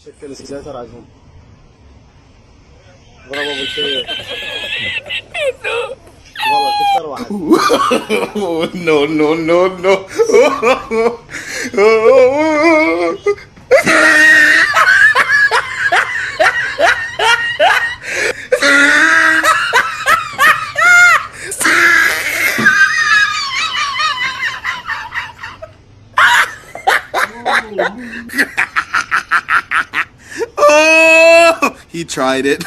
شكل السياسة راجهم ضربوا بالشيء والله تكسر واحد نو نو نو نو He tried it.